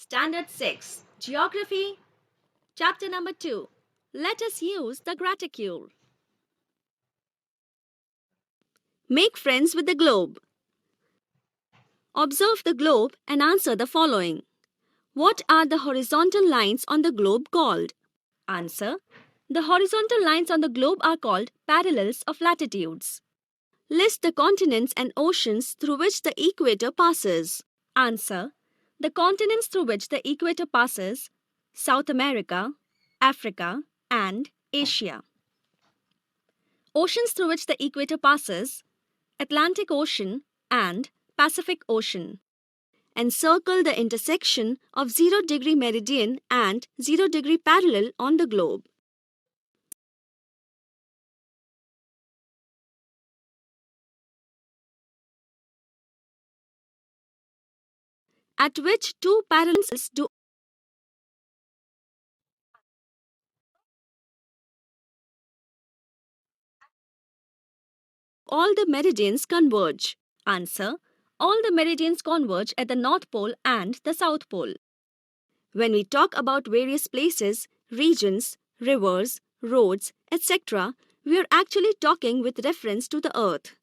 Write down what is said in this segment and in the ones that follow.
Standard 6 Geography, Chapter number 2. Let us use the graticule. Make friends with the globe. Observe the globe and answer the following. What are the horizontal lines on the globe called? Answer. The horizontal lines on the globe are called parallels of latitudes. List the continents and oceans through which the equator passes. Answer. The continents through which the equator passes: South America, Africa, and Asia. Oceans through which the equator passes: Atlantic Ocean and Pacific Ocean. Encircle the intersection of 0-degree meridian and 0-degree parallel on the globe. At which two parallels do all the meridians converge? Answer. All the meridians converge at the North Pole and the South Pole. When we talk about various places, regions, rivers, roads, etc., we are actually talking with reference to the Earth.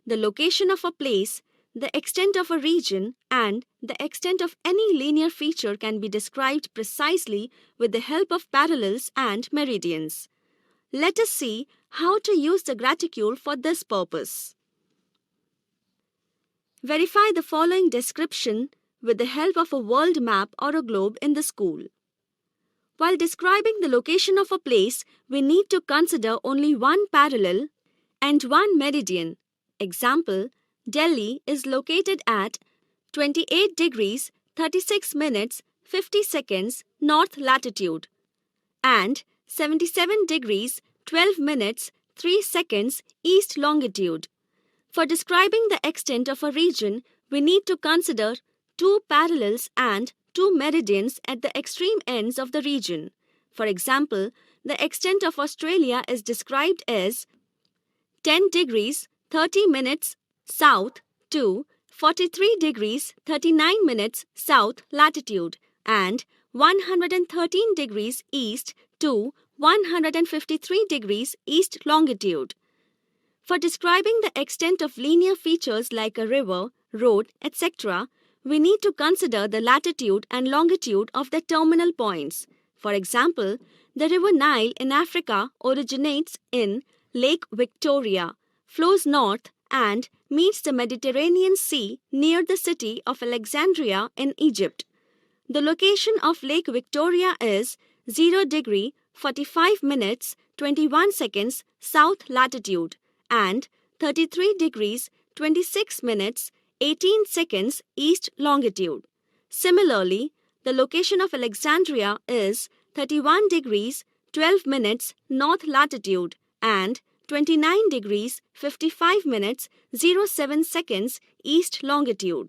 The location of a place, the extent of a region, and the extent of any linear feature can be described precisely with the help of parallels and meridians. Let us see how to use the graticule for this purpose. Verify the following description with the help of a world map or a globe in the school. While describing the location of a place, we need to consider only one parallel and one meridian. Example, Delhi is located at 28 degrees 36 minutes 50 seconds north latitude and 77 degrees 12 minutes 3 seconds east longitude. For describing the extent of a region, we need to consider two parallels and two meridians at the extreme ends of the region. For example, the extent of Australia is described as 10 degrees 30 minutes south to 43 degrees 39 minutes south latitude and 113 degrees east to 153 degrees east longitude. For describing the extent of linear features like a river, road, etc., we need to consider the latitude and longitude of the terminal points. For example, the river Nile in Africa originates in Lake Victoria, flows north, and meets the Mediterranean Sea near the city of Alexandria in Egypt. The location of Lake Victoria is 0 degree 45 minutes 21 seconds south latitude and 33 degrees 26 minutes 18 seconds east longitude. Similarly, the location of Alexandria is 31 degrees 12 minutes north latitude and 29 degrees 55 minutes 07 seconds east longitude.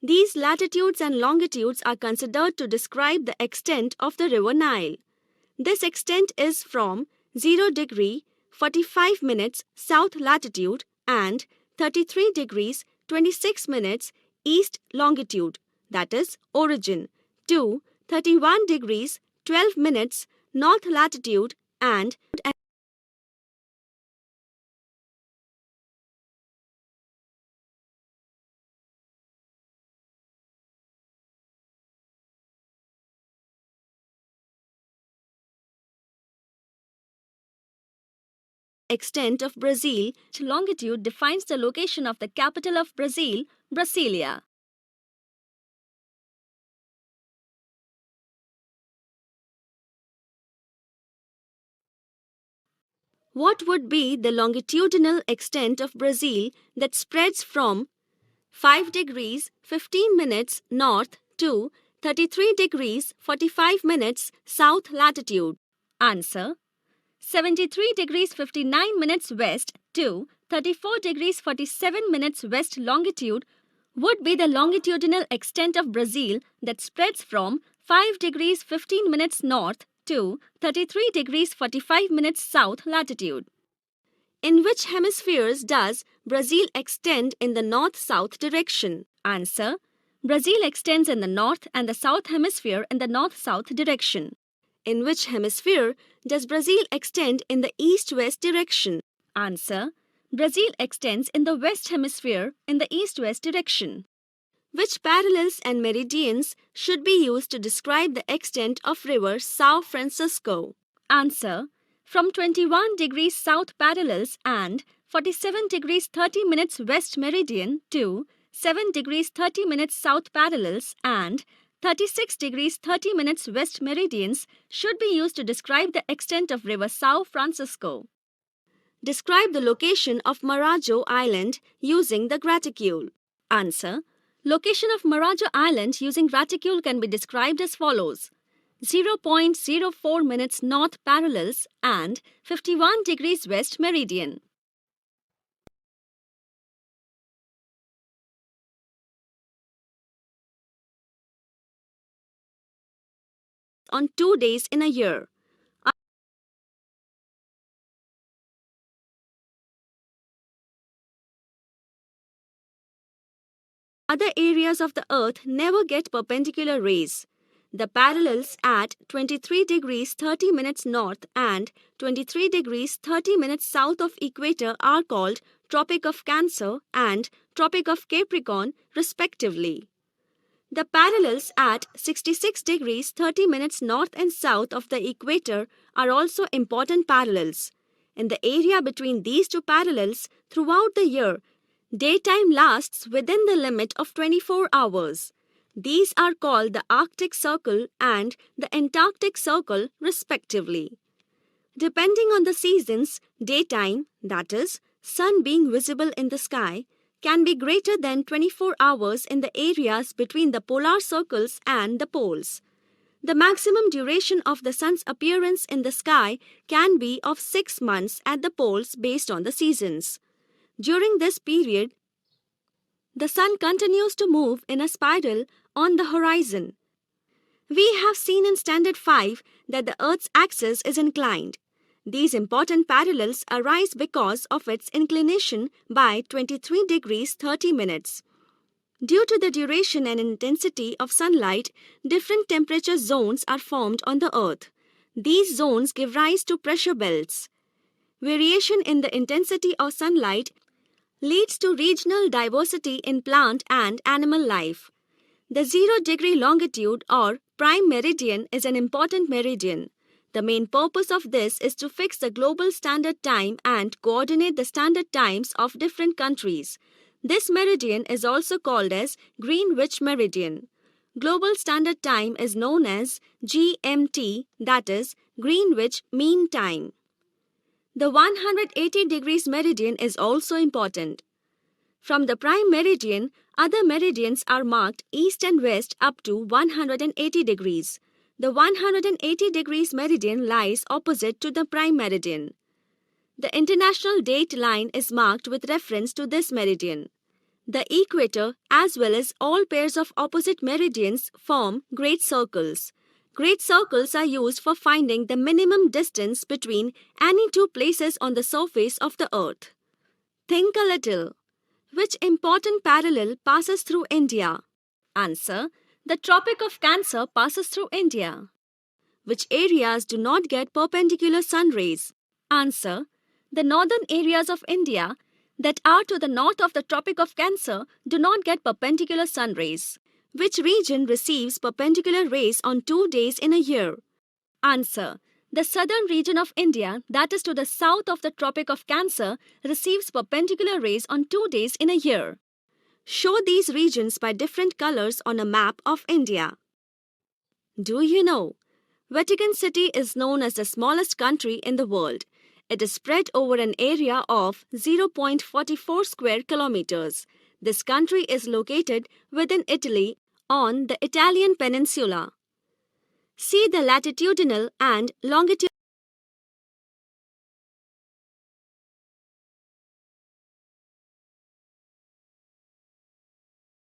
These latitudes and longitudes are considered to describe the extent of the river Nile. This extent is from 0 degree 45 minutes south latitude and 33 degrees 26 minutes east longitude, that is origin, to 31 degrees 12 minutes north latitude and extent of Brazil. Longitude defines the location of the capital of Brazil, Brasilia. What would be the longitudinal extent of Brazil that spreads from 5 degrees 15 minutes north to 33 degrees 45 minutes south latitude? Answer. 73 degrees 59 minutes west to 34 degrees 47 minutes west longitude would be the longitudinal extent of Brazil that spreads from 5 degrees 15 minutes north to 33 degrees 45 minutes south latitude. In which hemispheres does Brazil extend in the north-south direction? Answer. Brazil extends in the north and the south hemisphere in the north-south direction. In which hemisphere does Brazil extend in the east-west direction? Answer. Brazil extends in the west hemisphere in the east-west direction. Which parallels and meridians should be used to describe the extent of river São Francisco? Answer. From 21 degrees south parallels and 47 degrees 30 minutes west meridian to 7 degrees 30 minutes south parallels and 36 degrees 30 minutes west meridians should be used to describe the extent of river São Francisco. Describe the location of Marajo Island using the graticule. Answer. Location of Marajo Island using graticule can be described as follows. 0.04 minutes north parallels and 51 degrees west meridian. On 2 days in a year. Other areas of the earth never get perpendicular rays. The parallels at 23 degrees 30 minutes north and 23 degrees 30 minutes south of equator are called Tropic of Cancer and Tropic of Capricorn respectively. The parallels at 66 degrees 30 minutes north and south of the equator are also important parallels. In the area between these two parallels throughout the year, daytime lasts within the limit of 24 hours. These are called the Arctic Circle and the Antarctic Circle respectively. Depending on the seasons, daytime, that is, sun being visible in the sky, can be greater than 24 hours in the areas between the polar circles and the poles. The maximum duration of the sun's appearance in the sky can be of 6 months at the poles based on the seasons. During this period, the sun continues to move in a spiral on the horizon. We have seen in Standard 5 that the Earth's axis is inclined. These important parallels arise because of its inclination by 23 degrees 30 minutes. Due to the duration and intensity of sunlight, different temperature zones are formed on the Earth. These zones give rise to pressure belts. Variation in the intensity of sunlight leads to regional diversity in plant and animal life. The 0-degree longitude or prime meridian is an important meridian. The main purpose of this is to fix the global standard time and coordinate the standard times of different countries. This meridian is also called as Greenwich Meridian. Global Standard Time is known as GMT, that is Greenwich Mean Time. The 180 degrees meridian is also important. From the prime meridian, other meridians are marked east and west up to 180 degrees. The 180 degrees meridian lies opposite to the prime meridian. The international date line is marked with reference to this meridian. The equator, as well as all pairs of opposite meridians, form great circles. Great circles are used for finding the minimum distance between any two places on the surface of the earth. Think a little. Which important parallel passes through India? Answer. The Tropic of Cancer passes through India. Which areas do not get perpendicular sun rays? Answer. The northern areas of India that are to the north of the Tropic of Cancer do not get perpendicular sun rays. Which region receives perpendicular rays on 2 days in a year? Answer. The southern region of India, that is to the south of the Tropic of Cancer, receives perpendicular rays on 2 days in a year. Show these regions by different colors on a map of India. Do you know? Vatican City is known as the smallest country in the world. It is spread over an area of 0.44 square kilometers. This country is located within Italy on the Italian peninsula. See the latitudinal and longitudinal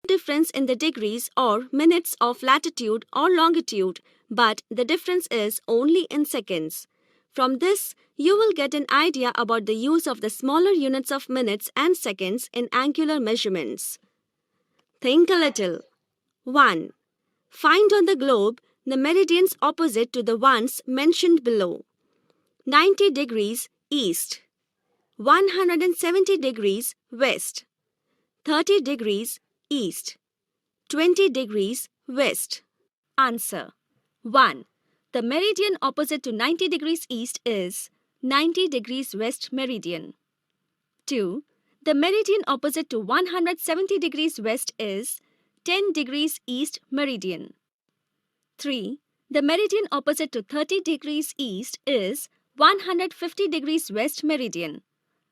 difference in the degrees or minutes of latitude or longitude, but the difference is only in seconds. From this, you will get an idea about the use of the smaller units of minutes and seconds in angular measurements. Think a little. 1. Find on the globe the meridians opposite to the ones mentioned below. 90 degrees east, 170 degrees west, 30 degrees east, 20 degrees west. Answer. 1. The meridian opposite to 90 degrees east is 90 degrees west meridian. 2. The meridian opposite to 170 degrees west is 10 degrees east meridian. 3. The meridian opposite to 30 degrees east is 150 degrees west meridian.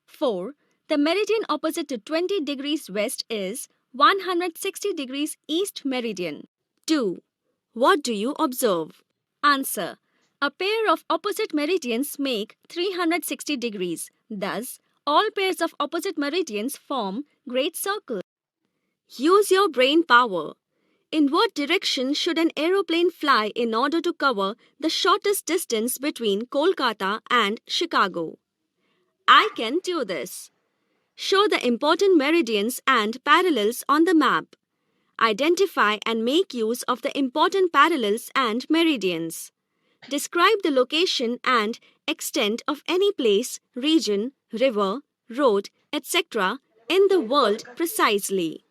4. The meridian opposite to 20 degrees west is 160 degrees east meridian. 2. What do you observe? Answer. A pair of opposite meridians make 360 degrees. Thus, all pairs of opposite meridians form great circle. Use your brain power. In what direction should an aeroplane fly in order to cover the shortest distance between Kolkata and Chicago? I can do this. Show the important meridians and parallels on the map. Identify and make use of the important parallels and meridians. Describe the location and extent of any place, region, river, road, etc. in the world precisely.